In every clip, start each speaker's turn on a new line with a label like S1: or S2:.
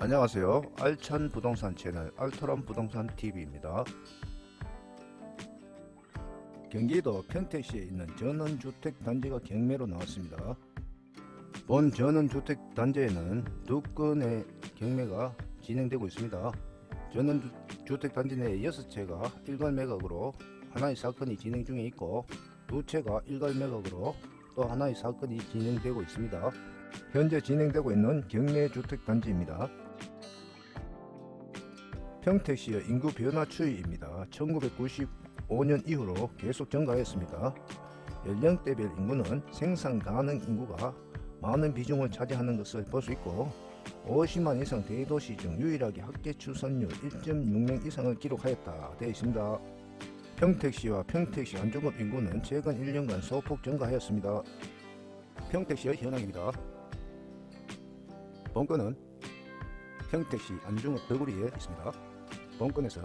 S1: 안녕하세요. 알찬 부동산 채널 알토란 부동산 TV입니다. 경기도 평택시에 있는 전원주택단지가 경매로 나왔습니다. 본 전원주택단지에는 2건의 경매가 진행되고 있습니다. 전원주택단지 내 6채가 일괄매각으로 하나의 사건이 진행 중에 있고 2채가 일괄매각으로 또 하나의 사건이 진행되고 있습니다. 현재 진행되고 있는 경매주택단지입니다. 평택시의 인구 변화 추이입니다. 1995년 이후로 계속 증가했습니다. 연령대별 인구는 생산 가능 인구가 많은 비중을 차지하는 것을 볼 수 있고 50만 이상 대도시 중 유일하게 합계 출산율 1.6명 이상을 기록하였다 되어 있습니다. 평택시와 평택시 안중읍 인구는 최근 1년간 소폭 증가하였습니다. 평택시의 현황입니다. 본건은 평택시 안중읍 더구리에 있습니다. 본건에서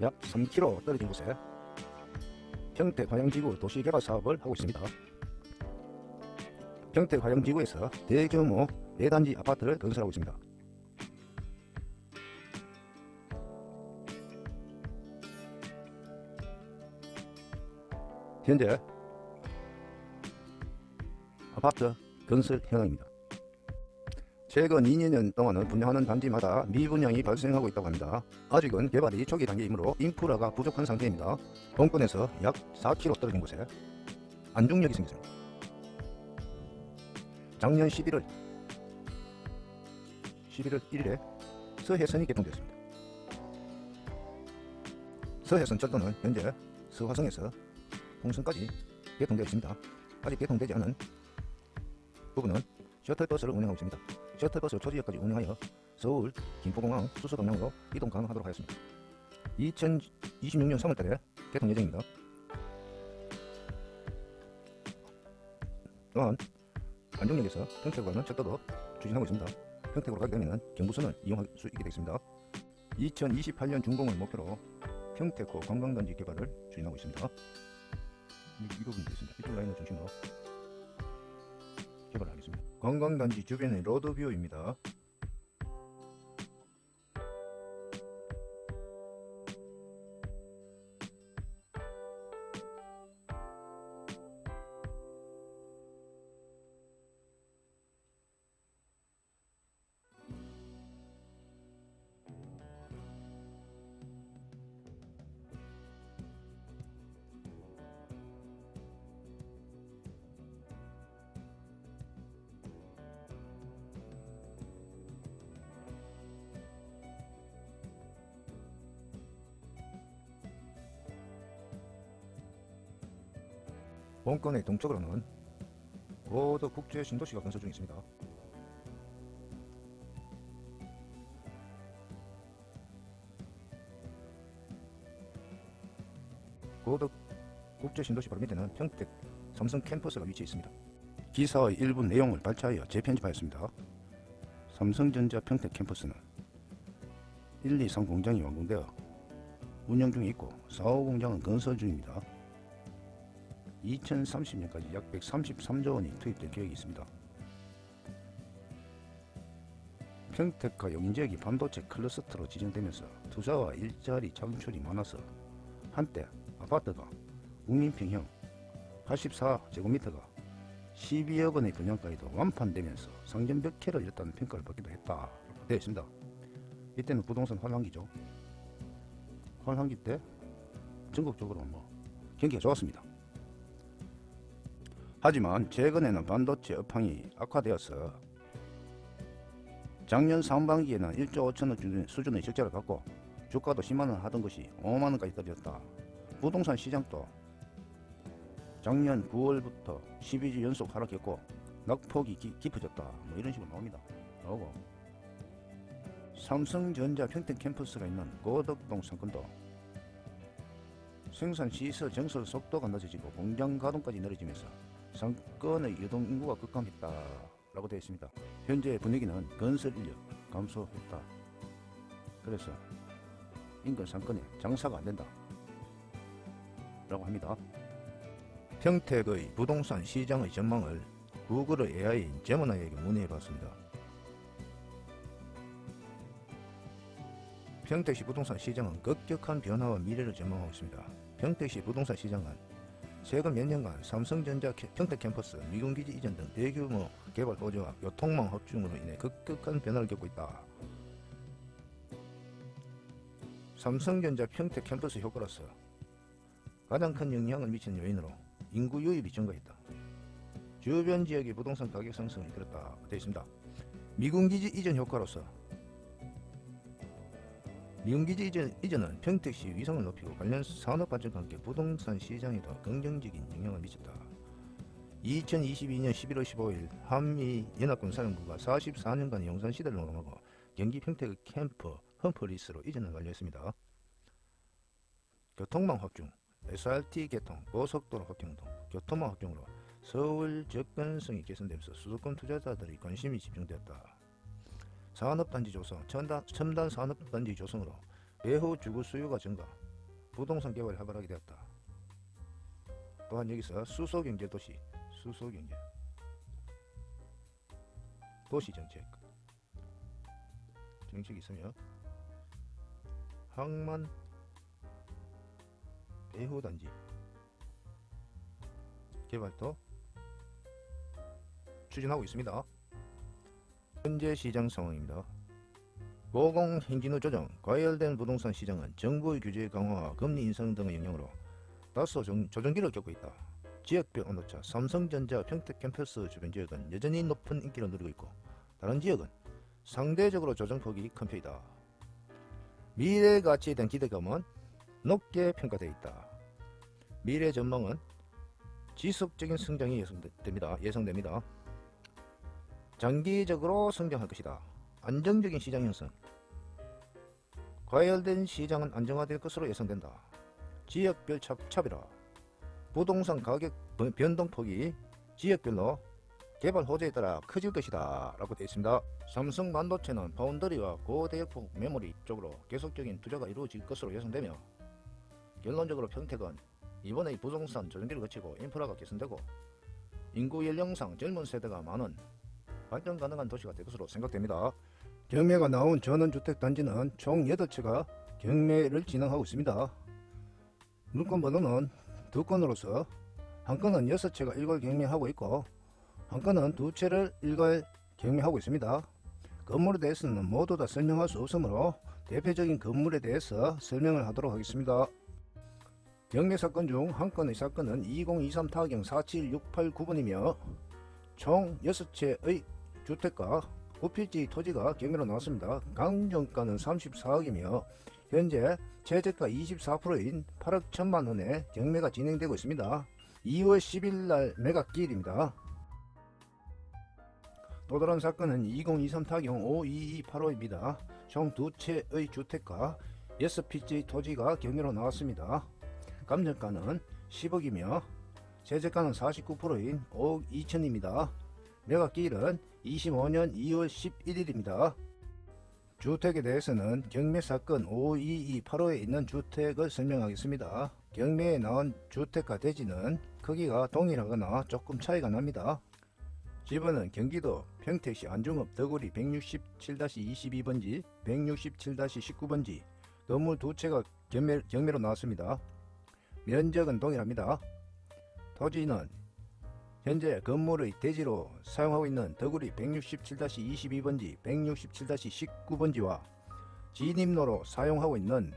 S1: 약 3km 떨어진 곳에 평택화양지구 도시개발 사업을 하고 있습니다. 평택화양지구에서 대규모 4단지 아파트를 건설하고 있습니다. 현재 아파트 건설 현황입니다. 최근 2년 동안은 분양하는 단지마다 미분양이 발생하고 있다고 합니다. 아직은 개발이 초기 단계이므로 인프라가 부족한 상태입니다. 본권에서 약 4km 떨어진 곳에 안중역이 생겼습니다. 작년 11월 1일에 서해선이 개통되었습니다. 서해선 철도는 현재 서화성에서 홍성까지 개통되어 있습니다. 아직 개통되지 않은 부분은 셔틀버스를 운행하고 있습니다. 셔틀버스를 초지역까지 운행하여 서울, 김포공항, 수서 방향으로 이동 가능하도록 하였습니다. 2026년 3월달에 개통 예정입니다. 또한 안중역에서 평택으로 가는 철도도 추진하고 있습니다. 평택으로 가게 되면 경부선을 이용할 수 있게 되겠습니다. 2028년 준공을 목표로 평택호 관광단지 개발을 추진하고 있습니다. 이 부분이 있습니다. 이쪽 라인을 중심으로 개발을 하겠습니다. 관광단지 주변의 로드뷰입니다. 본건의 동쪽으로는 고덕 국제 신도시가 건설 중에 있습니다. 고덕 국제 신도시 바로 밑에는 평택 삼성 캠퍼스가 위치해 있습니다. 기사의 일부 내용을 발췌하여 재편집하였습니다. 삼성전자 평택 캠퍼스는 1, 2, 3 공장이 완공되어 운영 중에 있고 4, 5 공장은 건설 중입니다. 2030년까지 약 133조 원이 투입될 계획이 있습니다. 평택과 용인지역이 반도체 클러스터로 지정되면서 투자와 일자리 창출이 많아서 한때 아파트가 국민평형 84제곱미터가 12억 원의 분양가에도 완판되면서 상점 몇 개를 일단 평가를 받기도 했다 되어 있습니다. 이때는 부동산 환란기죠. 환란기 때 전국적으로 경기가 좋았습니다. 하지만 최근에는 반도체 업황이 악화되어서 작년 상반기에는 1조 5천억 수준의 적자를 갖고 주가도 10만원 하던 것이 5만원까지 떨어졌다. 부동산 시장도 작년 9월부터 12주 연속 하락했고 낙폭이 깊어졌다. 이런 식으로 나오고 삼성전자 평택 캠퍼스가 있는 고덕동 상권도 생산 시설 정설 속도가 늦어지고 공장 가동까지 느려지면서 상권의 유동 인구가 급감했다 라고 되어 있습니다. 현재 분위기는 건설 인력 감소했다. 그래서 인근 상권에 장사가 안 된다
S2: 것이라고 합니다.
S1: 평택의 부동산 시장의 전망을 구글의 AI인 제모나이에게 문의해봤습니다. 평택시 부동산 시장은 급격한 변화와 미래를 전망하고 있습니다. 평택시 부동산 시장은 최근 몇 년간 삼성전자 평택 캠퍼스, 미군기지 이전 등 대규모 개발 호재와 교통망 확충으로 인해 급격한 변화를 겪고 있다. 삼성전자 평택 캠퍼스 효과로서 가장 큰 영향을 미친 요인으로 인구 유입이 증가했다. 주변 지역의 부동산 가격 상승을 이끌었다 되어 있습니다. 미군기지 이전 효과로서 미군기지 이전은 평택시 위상을 높이고 관련 산업 발전과 함께 부동산 시장에 더 긍정적인 영향을 미쳤다. 2022년 11월 15일 한미연합군사령부가 44년간의 용산시대를 마감하고 경기 평택의 캠프 험프리스로 이전을 완료했습니다. 교통망 확충, SRT 개통, 고속도로 확충 등 교통망 확충으로 서울 접근성이 개선되면서 수도권 투자자들의 관심이 집중되었다. 산업단지 조성, 첨단 산업단지 조성으로 배후 주거 수요가 증가, 부동산 개발이 활발하게 되었다. 또한 여기서 수소경제 도시, 수소경제 도시정책 정책이 있으며 항만 배후단지 개발도 추진하고 있습니다. 현재 시장 상황입니다. 고공행진후 조정, 과열된 부동산 시장은 정부의 규제 강화와 금리 인상 등의 영향으로 다소 조정기를 겪고 있다. 지역별 온도차, 삼성전자 평택 캠퍼스 주변 지역은 여전히 높은 인기를 누리고 있고 다른 지역은 상대적으로 조정폭이 큰 편이다. 미래 가치에 대한 기대감은 높게 평가되어 있다. 미래 전망은 지속적인 성장이 예상됩니다. 장기적으로 성장할 것이다. 안정적인 시장 형성, 과열된 시장은 안정화될 것으로 예상된다. 지역별 차별화, 부동산 가격 변동폭이 지역별로 개발 호재에 따라 커질 것이다 라고 되어 있습니다. 삼성 반도체는 파운드리와 고대역폭 메모리 쪽으로 계속적인 투자가 이루어질 것으로 예상되며 결론적으로 평택은 이번에 부동산 조정기를 거치고 인프라가 개선되고 인구 연령상 젊은 세대가 많은 발전 가능한 도시가 될 것으로 생각됩니다. 경매가 나온 전원주택단지는 총 8채가 경매를 진행하고 있습니다. 물건 번호는 2건으로서 한 건은 6채가 일괄 경매하고 있고 한 건은 2채를 일괄 경매하고 있습니다. 건물에 대해서는 모두 다 설명할 수 없으므로 대표적인 건물에 대해서 설명을 하도록 하겠습니다. 경매 사건 중 한 건의 사건은 2023 타경 47689번이며 총 6채의 주택과 9필지 토지가 경매로 나왔습니다. 감정가는 34억이며 현재 최저가 24%인 8억 1천만원에 경매가 진행되고 있습니다. 2월 10일날 매각기일입니다. 또 다른 사건은 2023 타경 52285입니다. 총 2채의 주택과 6필지 토지가 경매로 나왔습니다. 감정가는 10억이며 최저가는 49%인 5억 2천입니다. 매각기일은 25년 2월 11일입니다. 주택에 대해서는 경매사건 52285에 있는 주택을 설명하겠습니다. 경매에 나온 주택과 대지는 크기가 동일하거나 조금 차이가 납니다. 집은 경기도 평택시 안중읍 더구리 167-22번지, 167-19번지 건물 2채가 경매로 나왔습니다. 면적은 동일합니다. 토지는 현재 건물의 대지로 사용하고 있는 더구리 167-22번지, 167-19번지와 진입로로 사용하고 있는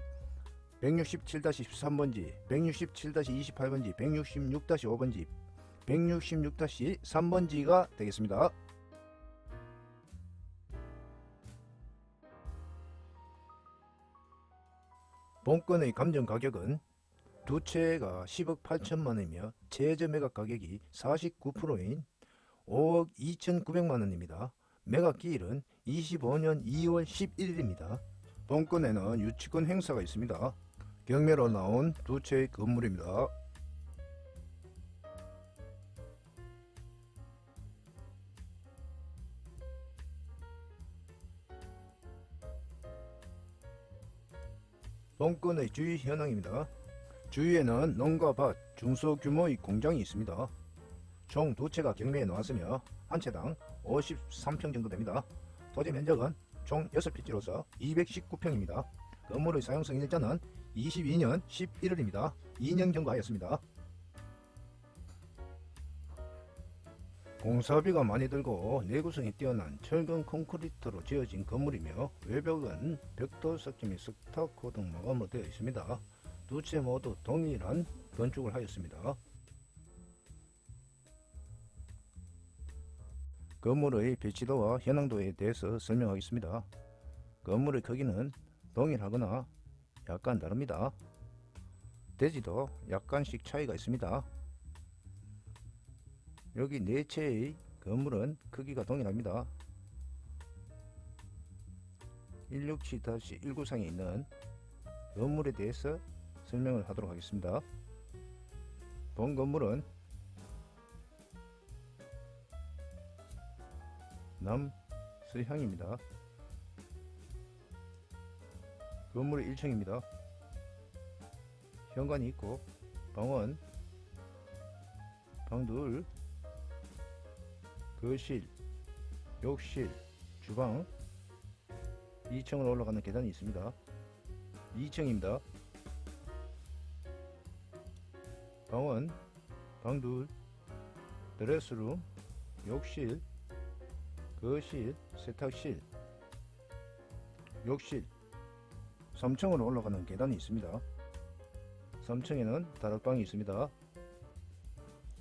S1: 167-13번지, 167-28번지, 166-5번지, 166-3번지가 되겠습니다. 본건의 감정 가격은 2채가 10억 8천만원이며 최저 매각 가격이 49%인 5억 2,900만원입니다. 매각기일은 25년 2월 11일입니다. 본건에는 유치권 행사가 있습니다. 경매로 나온 2채의 건물입니다. 본건의 주의 현황입니다. 주위에는 농가 밭, 중소규모의 공장이 있습니다. 총 2채가 경매에 나왔으며 한 채당 53평 정도 됩니다. 토지 면적은 총 6필지로서 219평입니다. 건물의 사용승인 일자는 22년 11월입니다. 2년 경과하였습니다. 공사비가 많이 들고 내구성이 뛰어난 철근 콘크리트로 지어진 건물이며 외벽은 벽돌 석재 및 스타코 등 마감으로 되어 있습니다. 2채 모두 동일한 건축을 하였습니다. 건물의 배치도와 현황도에 대해서 설명하겠습니다. 건물의 크기는 동일하거나 약간 다릅니다. 대지도 약간씩 차이가 있습니다. 여기 4채의 건물은 크기가 동일합니다. 167-1구상에 있는 건물에 대해서 설명을 하도록 하겠습니다. 본 건물은 남서향입니다. 건물의 1층입니다. 현관이 있고 방은 방 둘, 거실, 욕실, 주방, 2층으로 올라가는 계단이 있습니다. 2층입니다. 방은 방 둘, 드레스룸, 욕실, 거실, 세탁실, 욕실, 3층으로 올라가는 계단이 있습니다. 3층에는 다락방이 있습니다.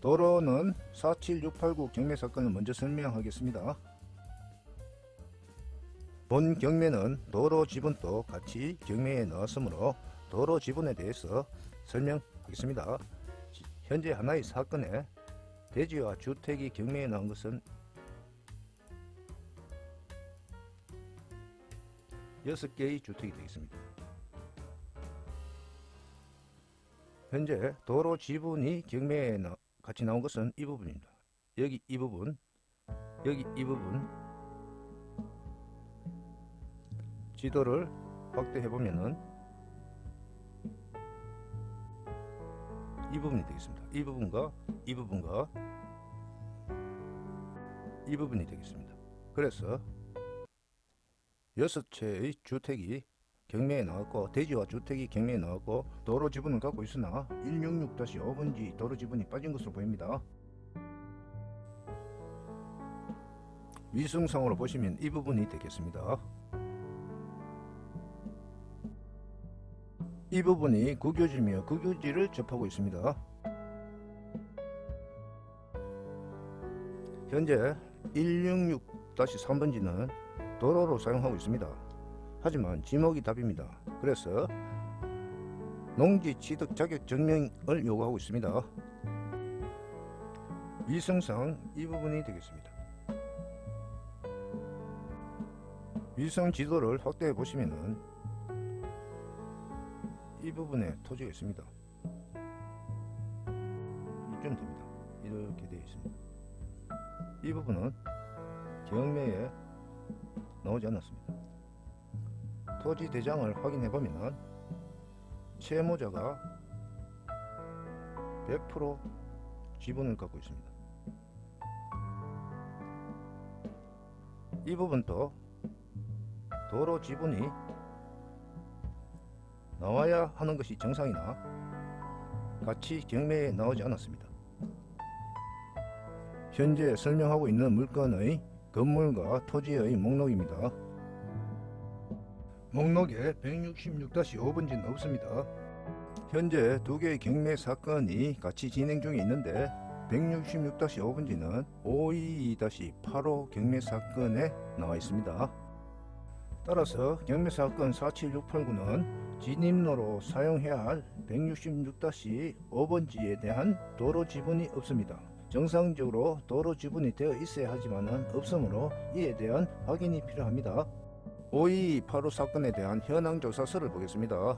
S1: 도로는 47689 경매 사건을 먼저 설명하겠습니다. 본 경매는 도로 지분도 같이 경매에 나왔으므로 도로 지분에 대해서 설명하겠습니다. 현재 하나의 사건에 대지와 주택이 경매에 나온 것은 6개의 주택이 되겠습니다. 현재 도로 지분이 경매에 같이 나온 것은 이 부분입니다. 여기 이 부분, 여기 이 부분. 지도를 확대해 보면은 이 부분이 되겠습니다. 이 부분과 이 부분과 이 부분이 되겠습니다. 그래서 6채의 주택이 경매에 나왔고 대지와 주택이 경매에 나왔고 도로 지분을 갖고 있으나 166-5번지 도로 지분이 빠진 것으로 보입니다. 위성상으로 보시면 이 부분이 되겠습니다. 이 부분이 국유지며 국유지를 접하고 있습니다. 현재 166-3번지는 도로로 사용하고 있습니다. 하지만 지목이 답입니다. 그래서 농지 취득 자격 증명을 요구하고 있습니다. 위성상 이 부분이 되겠습니다. 위성 지도를 확대해 보시면은 이 부분에 토지가 있습니다. 이쯤 됩니다. 이렇게 되어 있습니다. 이 부분은 경매에 나오지 않았습니다. 토지 대장을 확인해 보면 채무자가 100% 지분을 갖고 있습니다. 이 부분도 도로 지분이 나와야 하는 것이 정상이나 같이 경매에 나오지 않았습니다. 현재 설명하고 있는 물건의 건물과 토지의 목록입니다. 목록에 166-5번지는 없습니다. 현재 2개의 경매 사건이 같이 진행 중에 있는데 166-5번지는 522-85 경매 사건에 나와 있습니다. 따라서 경매 사건 47689는 진입로로 사용해야 할 166-5번지에 대한 도로 지분이 없습니다. 정상적으로 도로 지분이 되어 있어야 하지만 없으므로 이에 대한 확인이 필요합니다. 52285 사건에 대한 현황 조사서를 보겠습니다.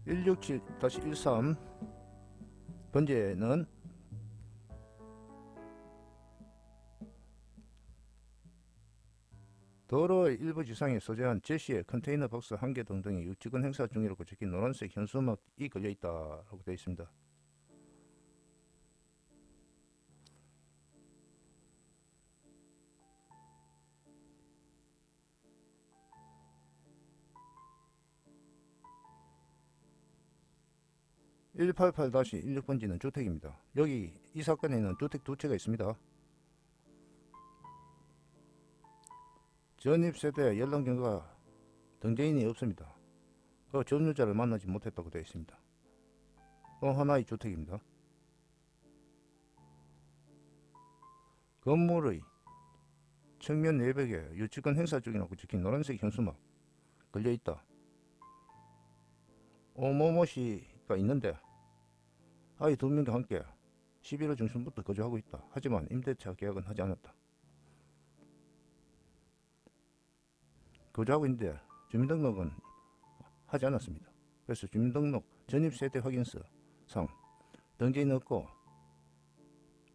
S1: (167-13) 번제는 도로의 일부 지상에 소재한 제시의 컨테이너 박스 1개 등등이 유치권 행사 중이라고 적힌 노란색 현수막이 걸려있다라고 되어 있습니다. (188-16번지는) 주택입니다. 여기 이 사건에는 주택 두 채가 있습니다. 전입세대 연락경과 등재인이 없습니다. 점유자를 만나지 못했다고 되어 있습니다. 또 하나의 주택입니다. 건물의 측면 내벽에 유치권 행사 중이라고 적힌 노란색 현수막 걸려있다. 오모모씨가 있는데 아이 2명과 함께 11월 중순부터 거주하고 있다. 하지만 임대차 계약은 하지 않았다. 거주하고 있는데 주민등록은 하지 않았습니다. 그래서 주민등록 전입세대 확인서 상 등재인 없고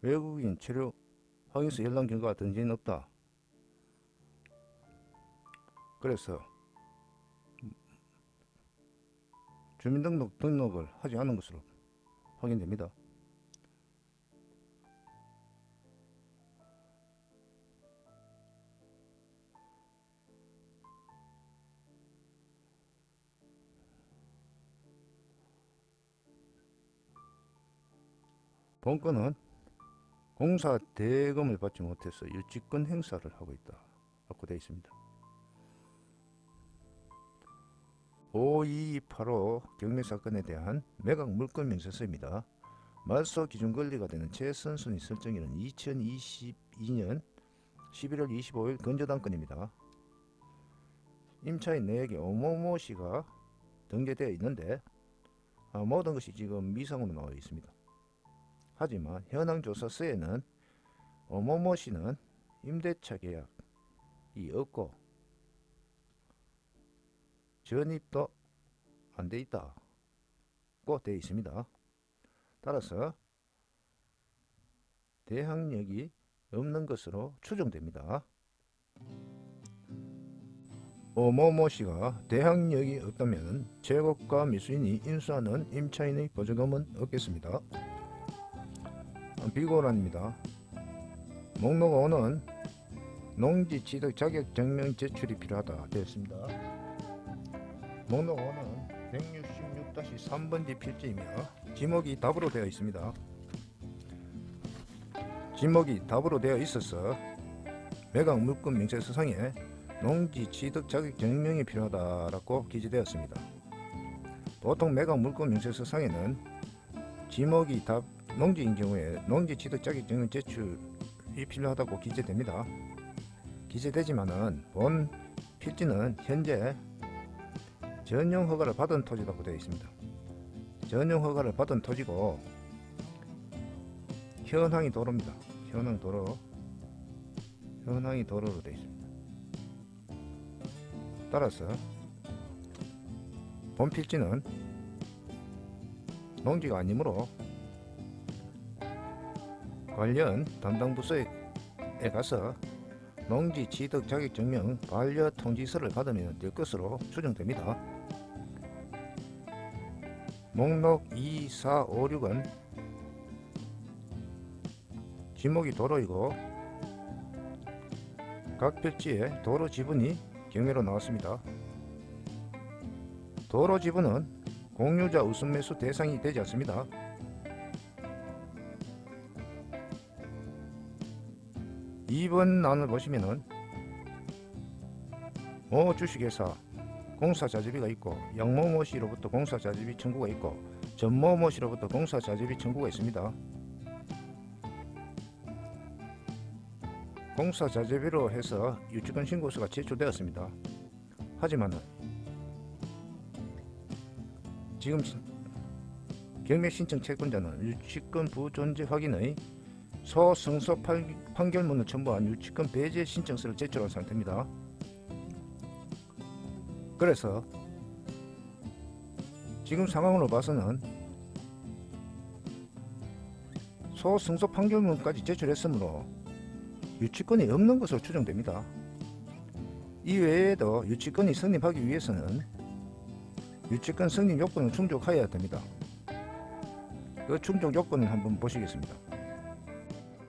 S1: 외국인 체류 확인서 연락 경과가 등재인 없다. 그래서 주민등록 등록을 하지 않은 것으로 확인됩니다. 본건은 공사 대금을 받지 못해서 유치권 행사를 하고 있다 라고 되어 있습니다. 5285 경매사건에 대한 매각 물권 명세서입니다. 말소 기준 권리가 되는 최선순위 설정일은 2022년 11월 25일 건조당건입니다. 임차인 내에게 오모모씨가 등재되어 있는데 모든 것이 지금 미상으로 나와 있습니다. 하지만 현황 조사서에는 오모모씨는 임대차 계약이 없고 전입도 안 돼 있다고 되어 있습니다. 따라서 대항력이 없는 것으로 추정됩니다. 오모모씨가 대항력이 없다면 재고가 미수인이 인수하는 임차인의 보조금은 없겠습니다. 비고란입니다. 목록 5는 농지 취득 자격 증명 제출이 필요하다 되었습니다. 목록 5는 166-3번지 필지이며 지목이 답으로 되어 있습니다. 지목이 답으로 되어 있어서 매각 물권 명세서상에 농지 취득 자격 증명이 필요하다라고 기재되었습니다. 보통 매각 물권 명세서상에는 지목이 답 농지인 경우에 농지 취득 자격 증명 제출이 필요하다고 기재됩니다. 기재되지만은 본 필지는 현재 전용 허가를 받은 토지라고 되어 있습니다. 전용 허가를 받은 토지고 현황이 도로입니다. 현황 도로, 현황이 도로로 되어 있습니다. 따라서 본 필지는 농지가 아니므로 관련 담당 부서에 가서 농지 취득 자격 증명 반려 통지서를 받으면 될 것으로 추정됩니다. 목록 2, 4, 5, 6은 지목이 도로이고 각 필지에 도로 지분이 경매로 나왔습니다. 도로 지분은 공유자 우선 매수 대상이 되지 않습니다. 2번 난을 보시면은 모 주식회사 공사자재비가 있고 양모모씨로부터 공사자재비 청구가 있고 전모모씨로부터 공사자재비 청구가 있습니다. 공사자재비로 해서 유치권 신고서가 제출되었습니다. 하지만은 지금 경매 신청 채권자는 유치권 부존재 확인의 소승소 판결문을 첨부한 유치권 배제 신청서를 제출한 상태입니다. 그래서 지금 상황으로 봐서는 소승소 판결문까지 제출했으므로 유치권이 없는 것으로 추정됩니다. 이외에도 유치권이 성립하기 위해서는 유치권 성립 요건을 충족하여야 됩니다. 그 충족 요건을 한번 보시겠습니다.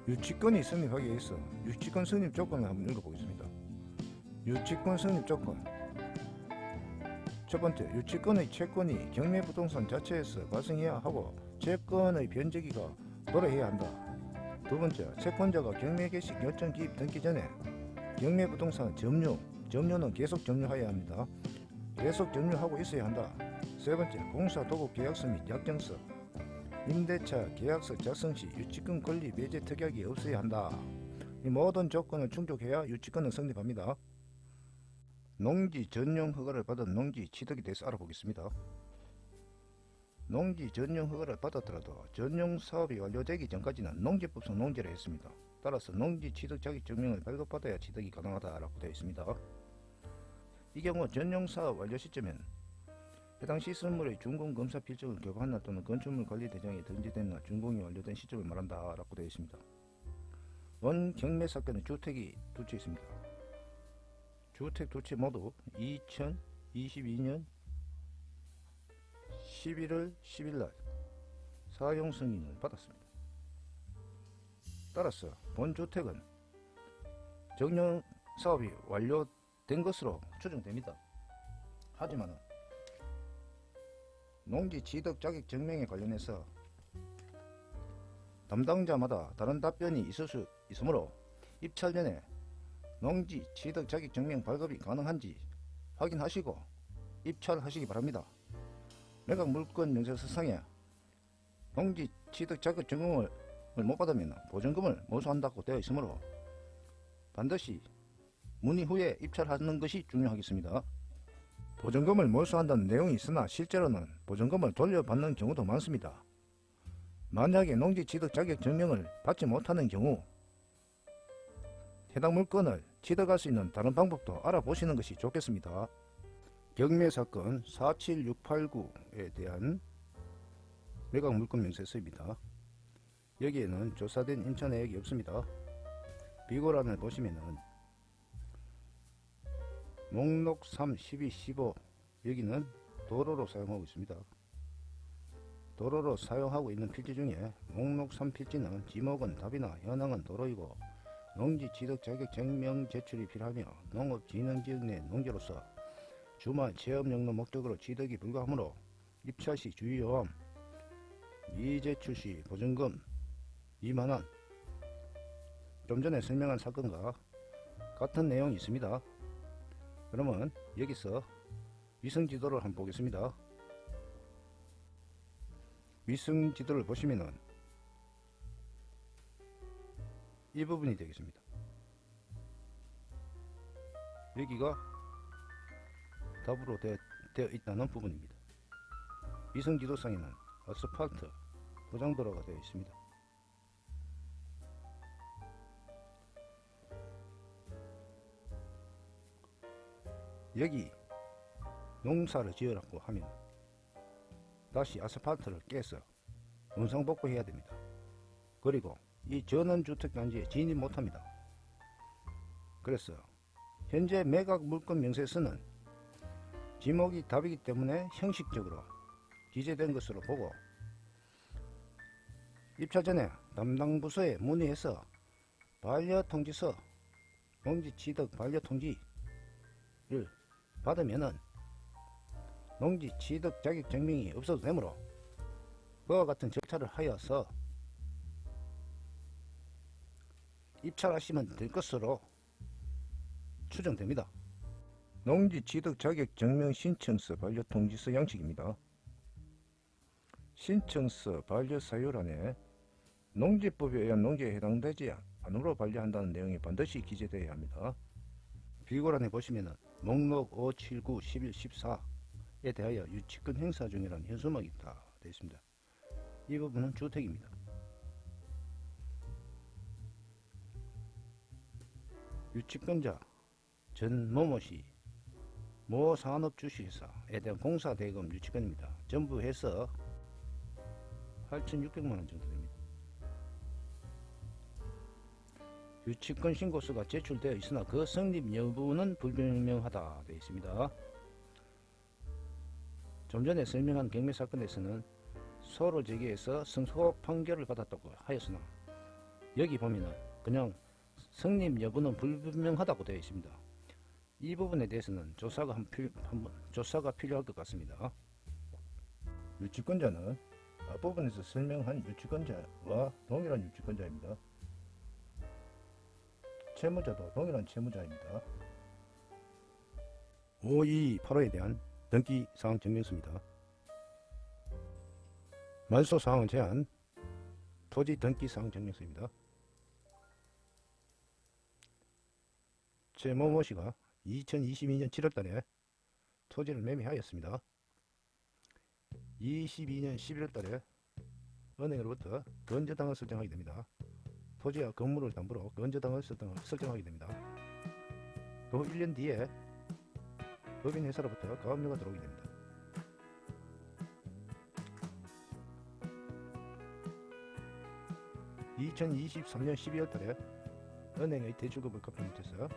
S1: 유치권이 성립하기 위해서 유치권 성립 조건을 한번 읽어보겠습니다. 유치권 성립 조건. 첫 번째, 유치권의 채권이 경매부동산 자체에서 발생해야 하고 채권의 변제기가 도래해야 한다. 두 번째, 채권자가 경매 개시 결정 기입 등기 전에 경매부동산 점유는 계속 점유하여야 합니다. 계속 점유하고 있어야 한다. 세 번째, 공사 도급 계약서 및 약정서, 임대차 계약서 작성 시 유치권 권리 배제 특약이 없어야 한다. 이 모든 조건을 충족해야 유치권은 성립합니다. 농지 전용 허가를 받은 농지 취득에 대해서 알아보겠습니다. 농지 전용 허가를 받았더라도 전용 사업이 완료되기 전까지는 농지법상 농지를 했습니다. 따라서 농지 취득 자격 증명을 발급받아야 취득이 가능하다라고 되어 있습니다. 이 경우 전용 사업 완료 시점엔 해당 시설물의 준공 검사 필적을 교부한 날 또는 건축물 관리 대장에 등재된 날 준공이 완료된 시점을 말한다 라고 되어 있습니다. 원 경매 사건은 주택이 두 채 있습니다. 주택 두 채 모두 2022년 11월 10일날 사용 승인을 받았습니다. 따라서 본 주택은 정령 사업이 완료된 것으로 추정됩니다. 하지만 농지 취득 자격 증명에 관련해서 담당자마다 다른 답변이 있을 수 있으므로 입찰 전에 농지 취득 자격 증명 발급이 가능한지 확인하시고 입찰하시기 바랍니다. 매각 물건 명세서상에 농지 취득 자격 증명을 못 받으면 보증금을 몰수한다고 되어 있으므로 반드시 문의 후에 입찰하는 것이 중요하겠습니다. 보증금을 몰수한다는 내용이 있으나 실제로는 보증금을 돌려받는 경우도 많습니다. 만약에 농지 취득 자격 증명을 받지 못하는 경우 해당 물건을 취득할 수 있는 다른 방법도 알아보시는 것이 좋겠습니다. 경매사건 47689에 대한 매각 물건 명세서입니다. 여기에는 조사된 임차 내역이 없습니다. 비고란을 보시면은 목록 3, 12, 15 여기는 도로로 사용하고 있습니다. 도로로 사용하고 있는 필지 중에 목록 3 필지는 지목은 답이나 현황은 도로이고 농지 취득 자격 증명 제출이 필요하며 농업진흥지역 내 농지로서 주말 체험 용도 목적으로 취득이 불가하므로 입찰 시 주의요함, 미제출 시 보증금 2만원. 좀 전에 설명한 사건과 같은 내용이 있습니다. 그러면 여기서 위성지도를 한번 보겠습니다. 위성지도를 보시면은 이 부분이 되겠습니다. 여기가 답으로 되어 있다는 부분입니다. 위성지도상에는 아스팔트 포장도로가 되어 있습니다. 여기 농사를 지으라고 하면 다시 아스팔트를 깨서 원상복구 해야 됩니다. 그리고 이 전원주택단지에 진입 못합니다. 그래서 현재 매각 물건 명세서는 지목이 답이기 때문에 형식적으로 기재된 것으로 보고 입찰 전에 담당 부서에 문의해서 반려통지서, 농지취득 반려통지를 받으면은 농지취득 자격 증명이 없어도 되므로 그와 같은 절차를 하여서 입찰하시면 될 것으로 추정됩니다. 농지취득 자격 증명 신청서 반려통지서 양식입니다. 신청서 반려사유란에 농지법에 의한 농지에 해당되지 않으므로 반려한다는 내용이 반드시 기재되어야 합니다. 비고란에 보시면은 목록 5, 7, 9, 11, 14에 대하여 유치권 행사 중이라는 현수막이 다 되어 있습니다. 이 부분은 주택입니다. 유치권자 전모모씨 모 산업주식회사에 대한 공사대금 유치권입니다. 전부 해서 8,600만원 정도 됩니다. 유치권 신고서가 제출되어 있으나 그 성립 여부는 불분명하다 되어 있습니다. 좀 전에 설명한 경매 사건에서는 소를 제기해서 승소 판결을 받았다고 하였으나 여기 보면은 그냥 성립 여부는 불분명하다고 되어 있습니다. 이 부분에 대해서는 조사가 필요할 것 같습니다. 유치권자는 앞부분에서 설명한 유치권자와 동일한 유치권자입니다. 채무자도 동일한 채무자입니다. 528호에 대한 등기사항 증명서입니다. 말소사항을 제한 토지 등기사항 증명서입니다. 최모모씨가 2022년 7월달에 토지를 매매하였습니다. 22년 11월달에 은행으로부터 건저당을 설정하게 됩니다. 토지와 건물을 담보로 건저당을 설정하게 됩니다. 또 1년 뒤에 법인회사로부터 가압류가 들어오게 됩니다. (2023년 12월달에) 은행의 대출금을 갚지 못해서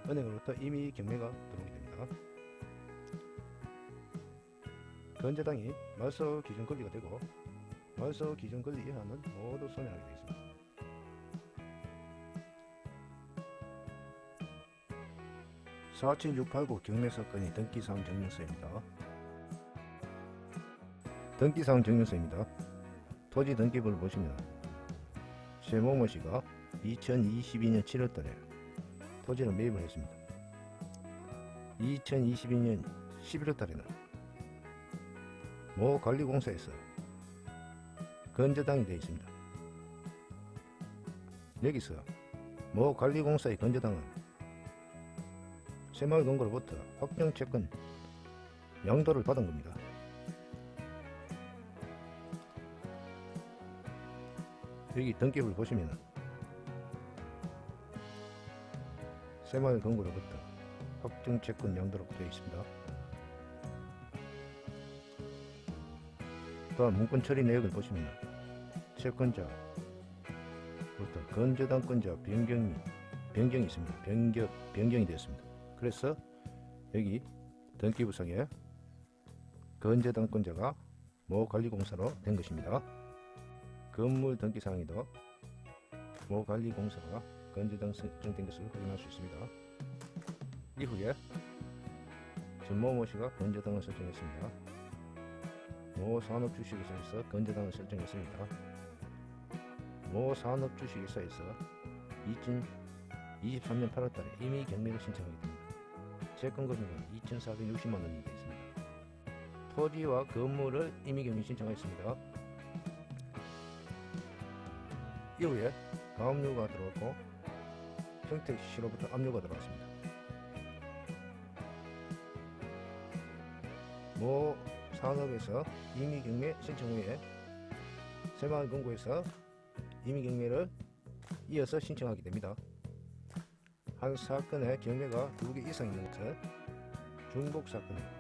S1: 은행으로부터 임의 경매가 들어오게 됩니다. 건저당이 말소 기준 권리가 되고 말소 기준 권리 이하는 모두 소멸하게 되어 있습니다. (47689) 경매사건의 등기사항 증명서입니다. 등기사항 증명서입니다. 토지 등기부를 보시면 최모모씨가 2022년 7월달에 토지를 매입을 했습니다. 2022년 11월달에는 모 관리공사에서 건저당이 되어 있습니다. 여기서 모 관리공사의 건저당은 새마을금고로부터 확정채권 양도를 받은 겁니다. 여기 등기부를 보시면 새마을금고로부터 확정채권 양도로 되어 있습니다. 다음 문건 처리 내역을 보시면 채권자부터 건저당권자 변경이 있습니다. 변경이 되었습니다. 그래서 여기 등기부상에 건저당권자가 모 관리공사로 된 것입니다. 건물 등기사항에도 모 관리공사가 건저당 설정된 것을 확인할 수 있습니다. 이후에 전모모씨가 건저당을 설정했습니다. 모 산업주식회사에서 건저당을 설정했습니다. 모 산업주식회사에서 2023년 8월달에 임의 경매를 신청하게 됩니다. 채권 금액은 2,460만원이 되어 있습니다. 토지와 건물을 임의 경매 신청하였습니다. 이후에 가압류가 들어왔고 평택시로부터 압류가 들어왔습니다. 모 산업에서 임의경매 신청 후에 새마을금고에서 임의경매를 이어서 신청하게 됩니다. 한 사건의 경매가 2개 이상 있는 것은 중복사건입니다.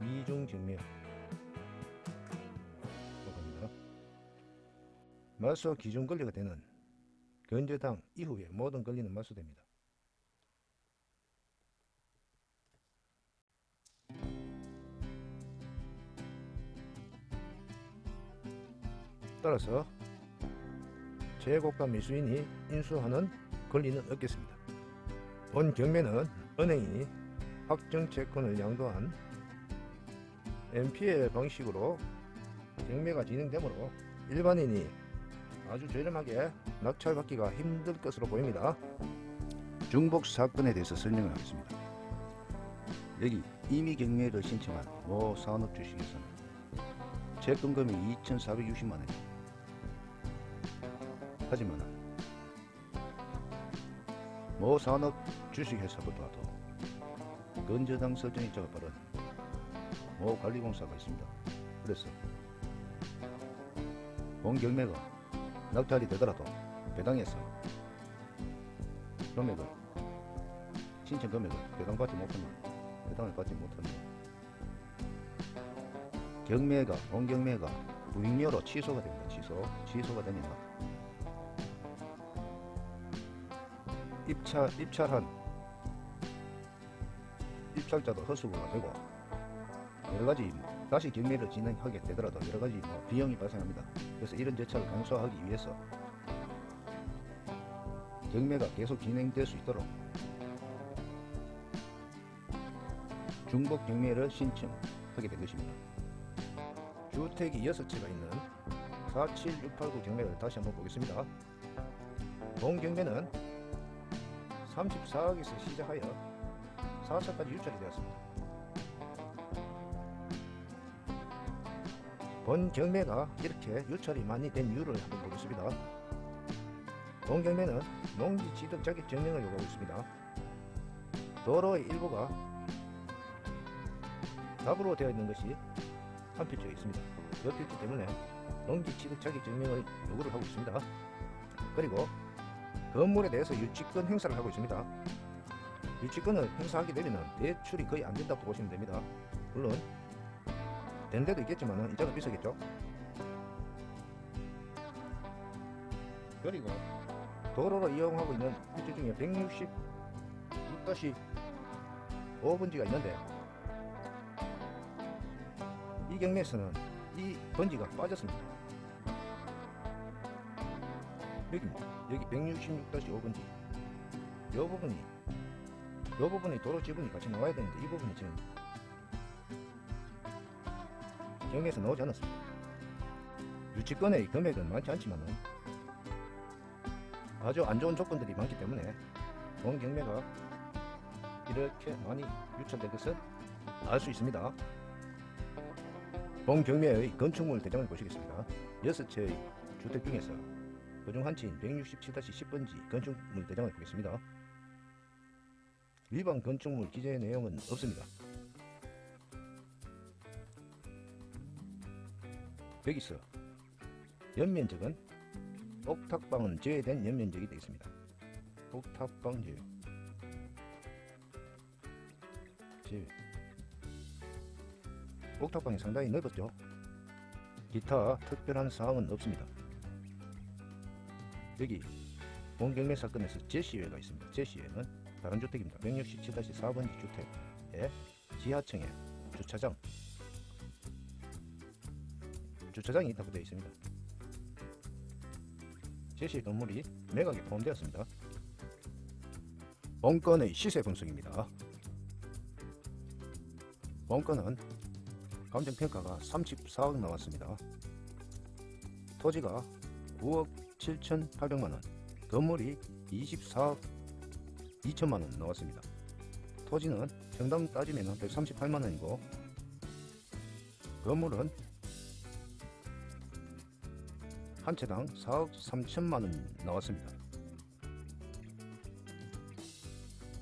S1: 이중경매 말소 기준 권리가 되는 건저당 이후에 모든 권리는 말소됩니다. 따라서 재고가 매수인이 인수하는 권리는 없겠습니다. 본 경매는 은행이 확정채권을 양도한 NPL 방식으로 경매가 진행되므로 일반인이 아주 저렴하게 낙찰받기가 힘들 것으로 보입니다. 중복 사건에 대해서 설명을 하겠습니다. 여기 임의경매를 신청한 모 산업주식에서는 채권금이 2,460만원입니다. 하지만 모 산업주식회사보다도 건저당 설정 일자가 빠른 모 관리공사가 있습니다. 그래서 본 경매가 낙찰이 되더라도 배당해서 금액을 신청 금액을 배당을 받지 못합니다. 경매가 본 경매가 무익료로 취소가 됩니다. 취소가 되면 입찰한 입찰자도 허수가 되고 여러가지 다시 경매를 진행하게 되더라도 여러가지 비용이 발생합니다. 그래서 이런 절차를 간소화하기 위해서 경매가 계속 진행될 수 있도록 중복 경매를 신청하게 된 것입니다. 주택이 6채가 있는 47689 경매를 다시 한번 보겠습니다. 본 경매는 34억에서 시작하여 4차까지 유찰이 되었습니다. 본 경매가 이렇게 유찰이 많이 된 이유를 한번 보겠습니다. 본 경매는 농지 취득 자격 증명을 요구하고 있습니다. 도로의 일부가 답으로 되어 있는 것이 한 필지가 있습니다. 이 필지 때문에 농지 취득 자격 증명을 요구를 하고 있습니다. 그리고 건물에 대해서 유치권 행사를 하고 있습니다. 유치권을 행사하게 되면 대출이 거의 안 된다고 보시면 됩니다. 물론 된 데도 있겠지만 이자가 비싸겠죠. 그리고 도로로 이용하고 있는 필지 중에 166-5번지가 있는데 이 경매에서는 이 번지가 빠졌습니다. 여기입니다. 여기 166-5번지 이 부분이 도로 지분이 같이 나와야 되는데 이 부분이 지금 경매에서 나오지 않았습니다. 유치권의 금액은 많지 않지만 아주 안 좋은 조건들이 많기 때문에 본 경매가 이렇게 많이 유찰된 것을 알 수 있습니다. 본 경매의 건축물 대장을 보시겠습니다. 6채의 주택 중에서 그중 한 채인 167-10번지 건축물 대장을 보겠습니다. 위반 건축물 기재 내용은 없습니다. 여기서 연면적은 옥탑방은 제외된 연면적이 되겠습니다. 옥탑방 제외. 옥탑방이 상당히 넓었죠. 기타 특별한 사항은 없습니다. 여기 본 경매 사건에서 제시외가 있습니다. 제시외는 다른 주택입니다. 167-4번지 주택의 지하층에 주차장이 있다고 되어 있습니다. 제시 건물이 매각에 포함되었습니다. 본 건의 시세 분석입니다. 본 건은 감정평가가 34억 나왔습니다. 토지가 9억 7,800만원, 건물이 24억 2천만원 나왔습니다. 토지는 평당 따지면 138만원이고 건물은 한 채당 4억 3천만원 나왔습니다.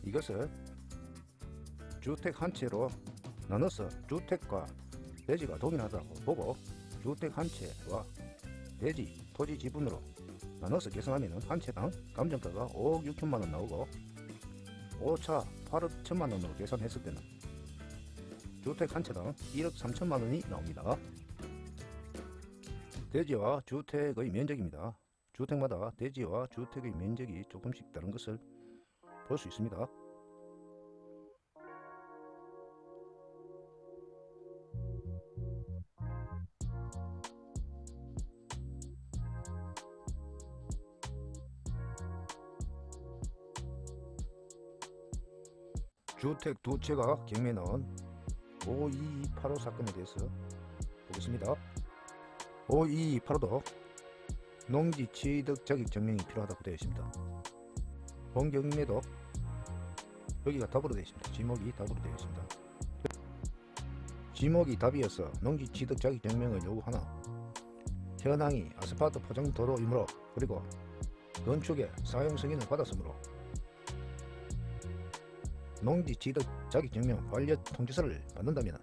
S1: 이것을 주택 한 채로 나눠서 주택과 대지가 동일하다고 보고 주택 한 채와 대지, 토지 지분으로 나눠서 계산하면 한 채당 감정가가 5억 6천만원 나오고 5차 8억 1천만원으로 계산했을 때는 주택 한 채당 1억 3천만원이 나옵니다. 대지와 주택의 면적입니다. 주택마다 대지와 주택의 면적이 조금씩 다른 것을 볼 수 있습니다. 주택 두 채가 경매에 나온 52285 사건에 대해서 보겠습니다. 52285도 농지 취득 자격 증명이 필요하다고 되어 있습니다. 본 경매도 여기가 답으로 되어 있습니다. 지목이 답으로 되어 있습니다. 지목이 답이어서 농지 취득 자격 증명을 요구하나 현황이 아스팔트 포장 도로이므로 그리고 건축의 사용 승인을 받았으므로 농지 취득 자격 증명 완료 통지서를 받는다면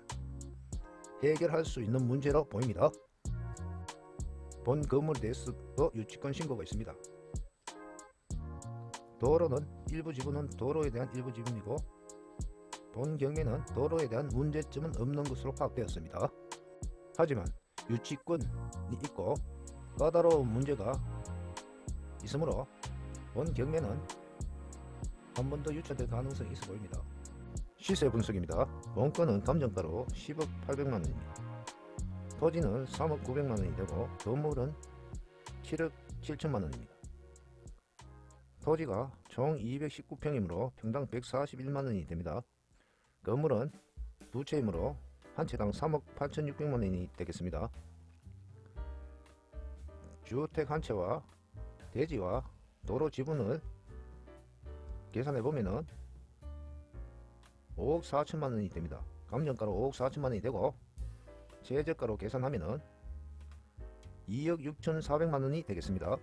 S1: 해결할 수 있는 문제로 보입니다. 본 건물에 대해서도 유치권 신고가 있습니다. 도로는 일부 지분은 도로에 대한 일부 지분이고 본 경매는 도로에 대한 문제점은 없는 것으로 파악되었습니다. 하지만 유치권이 있고 까다로운 문제가 있으므로 본 경매는 한 번 더 유찰될 가능성이 있어 보입니다. 시세 분석입니다. 원가는 감정가로 10억 800만원입니다. 토지는 3억 900만원이 되고 건물은 7억 7천만원입니다. 토지가 총 219평이므로 평당 141만원이 됩니다. 건물은 두 채이므로 한 채당 3억 8,600만원이 되겠습니다. 주택 한 채와 대지와 도로 지분을 계산해보면은 5억 4천만원이 됩니다. 감정가로 5억 4천만원이 되고 최저가로 계산하면은 2억 6,400만원이 되겠습니다.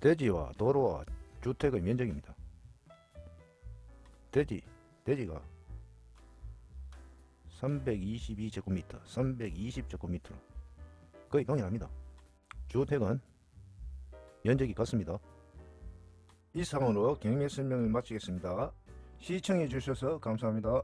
S1: 대지와 도로와 주택의 면적입니다. 대지가 322제곱미터, 320제곱미터 거의 동일합니다. 주택은 면적이 같습니다. 이상으로 경매 설명을 마치겠습니다. 시청해 주셔서 감사합니다.